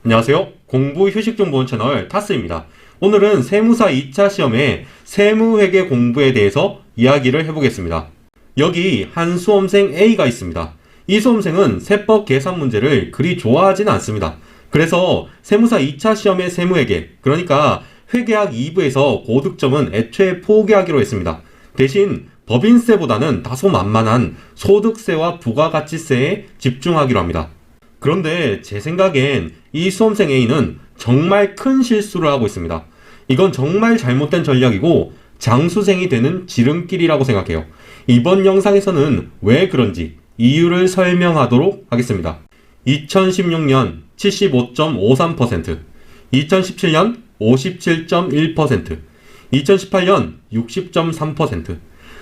안녕하세요. 공부 휴식 좀 보는 채널 타스입니다. 오늘은 세무사 2차 시험의 세무회계 공부에 대해서 이야기를 해보겠습니다. 여기 한 수험생 A가 있습니다. 이 수험생은 세법 계산 문제를 그리 좋아하지는 않습니다. 그래서 세무사 2차 시험의 세무회계, 그러니까 회계학 2부에서 고득점은 애초에 포기하기로 했습니다. 대신 법인세보다는 다소 만만한 소득세와 부가가치세에 집중하기로 합니다. 그런데 제 생각엔 이 수험생 A는 정말 큰 실수를 하고 있습니다. 이건 정말 잘못된 전략이고 장수생이 되는 지름길이라고 생각해요. 이번 영상에서는 왜 그런지 이유를 설명하도록 하겠습니다. 2016년 75.53%, 2017년 57.1%, 2018년 60.3%,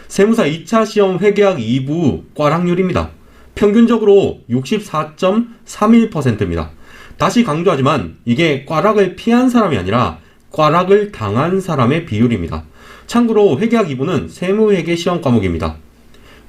세무사 2차 시험 회계학 2부 꽈락률입니다. 평균적으로 64.31%입니다. 다시 강조하지만 이게 꽈락을 피한 사람이 아니라 꽈락을 당한 사람의 비율입니다. 참고로 회계학 2부는 세무회계 시험 과목입니다.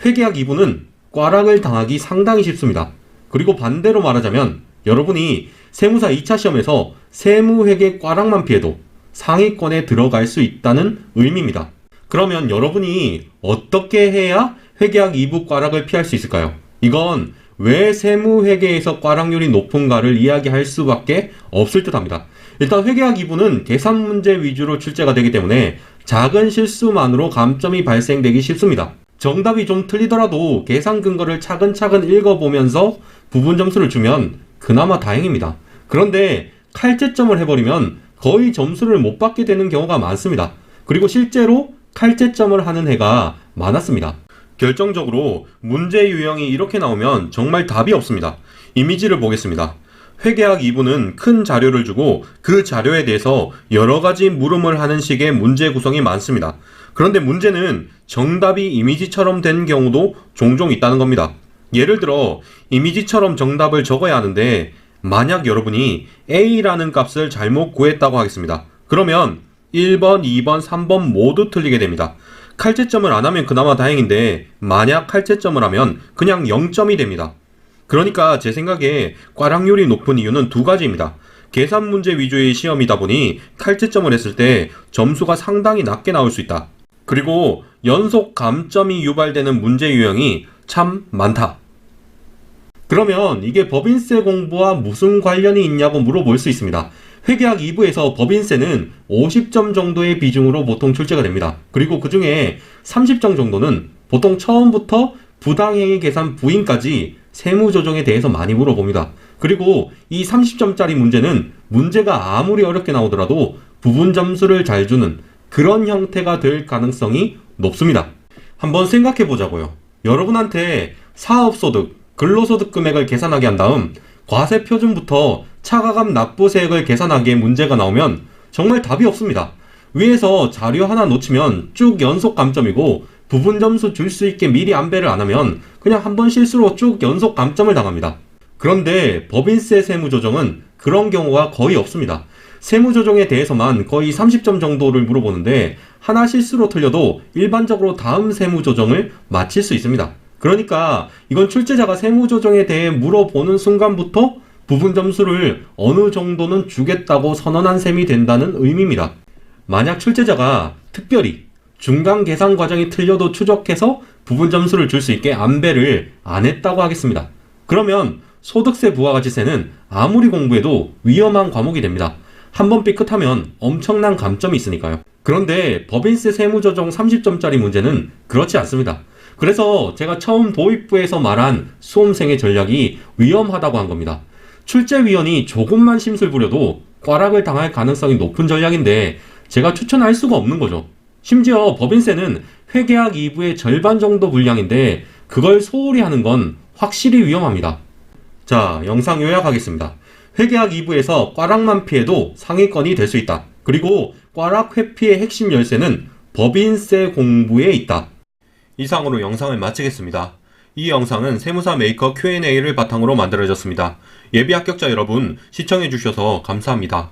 회계학 2부는 꽈락을 당하기 상당히 쉽습니다. 그리고 반대로 말하자면 여러분이 세무사 2차 시험에서 세무회계 꽈락만 피해도 상위권에 들어갈 수 있다는 의미입니다. 그러면 여러분이 어떻게 해야 회계학 2부 꽈락을 피할 수 있을까요? 이건 왜 세무회계에서 꽈락률이 높은가를 이야기할 수밖에 없을 듯 합니다. 일단 회계학 2부는 계산 문제 위주로 출제가 되기 때문에 작은 실수만으로 감점이 발생되기 쉽습니다. 정답이 좀 틀리더라도 계산 근거를 차근차근 읽어보면서 부분 점수를 주면 그나마 다행입니다. 그런데 칼제점을 해버리면 거의 점수를 못 받게 되는 경우가 많습니다. 그리고 실제로 칼제점을 하는 해가 많았습니다. 결정적으로 문제 유형이 이렇게 나오면 정말 답이 없습니다. 이미지를 보겠습니다. 회계학 2부는 큰 자료를 주고 그 자료에 대해서 여러 가지 물음을 하는 식의 문제 구성이 많습니다. 그런데 문제는 정답이 이미지처럼 된 경우도 종종 있다는 겁니다. 예를 들어 이미지처럼 정답을 적어야 하는데 만약 여러분이 A라는 값을 잘못 구했다고 하겠습니다. 그러면 1번, 2번, 3번 모두 틀리게 됩니다. 칼제점을 안 하면 그나마 다행인데 만약 칼제점을 하면 그냥 0점이 됩니다. 그러니까 제 생각에 꽈락률이 높은 이유는 두 가지입니다. 계산 문제 위주의 시험이다 보니 칼제점을 했을 때 점수가 상당히 낮게 나올 수 있다. 그리고 연속 감점이 유발되는 문제 유형이 참 많다. 그러면 이게 법인세 공부와 무슨 관련이 있냐고 물어볼 수 있습니다. 회계학 2부에서 법인세는 50점 정도의 비중으로 보통 출제가 됩니다. 그리고 그 중에 30점 정도는 보통 처음부터 부당행위 계산 부인까지 세무조정에 대해서 많이 물어봅니다. 그리고 이 30점짜리 문제는 문제가 아무리 어렵게 나오더라도 부분 점수를 잘 주는 그런 형태가 될 가능성이 높습니다. 한번 생각해 보자고요. 여러분한테 사업소득, 근로소득 금액을 계산하게 한 다음 과세 표준부터 차가감 납부세액을 계산하기에 문제가 나오면 정말 답이 없습니다. 위에서 자료 하나 놓치면 쭉 연속 감점이고 부분 점수 줄 수 있게 미리 안배를 안 하면 그냥 한 번 실수로 쭉 연속 감점을 당합니다. 그런데 법인세 세무조정은 그런 경우가 거의 없습니다. 세무조정에 대해서만 거의 30점 정도를 물어보는데 하나 실수로 틀려도 일반적으로 다음 세무조정을 마칠 수 있습니다. 그러니까 이건 출제자가 세무조정에 대해 물어보는 순간부터 부분 점수를 어느 정도는 주겠다고 선언한 셈이 된다는 의미입니다. 만약 출제자가 특별히 중간 계산 과정이 틀려도 추적해서 부분 점수를 줄 수 있게 안배를 안 했다고 하겠습니다. 그러면 소득세 부가가치세는 아무리 공부해도 위험한 과목이 됩니다. 한번 삐끗하면 엄청난 감점이 있으니까요. 그런데 법인세 세무조정 30점짜리 문제는 그렇지 않습니다. 그래서 제가 처음 도입부에서 말한 수험생의 전략이 위험하다고 한 겁니다. 출제위원이 조금만 심술 부려도 꽈락을 당할 가능성이 높은 전략인데 제가 추천할 수가 없는 거죠. 심지어 법인세는 회계학 2부의 절반 정도 분량인데 그걸 소홀히 하는 건 확실히 위험합니다. 자, 영상 요약하겠습니다. 회계학 2부에서 꽈락만 피해도 상위권이 될 수 있다. 그리고 꽈락 회피의 핵심 열쇠는 법인세 공부에 있다. 이상으로 영상을 마치겠습니다. 이 영상은 세무사 메이커 Q&A를 바탕으로 만들어졌습니다. 예비 합격자 여러분 시청해주셔서 감사합니다.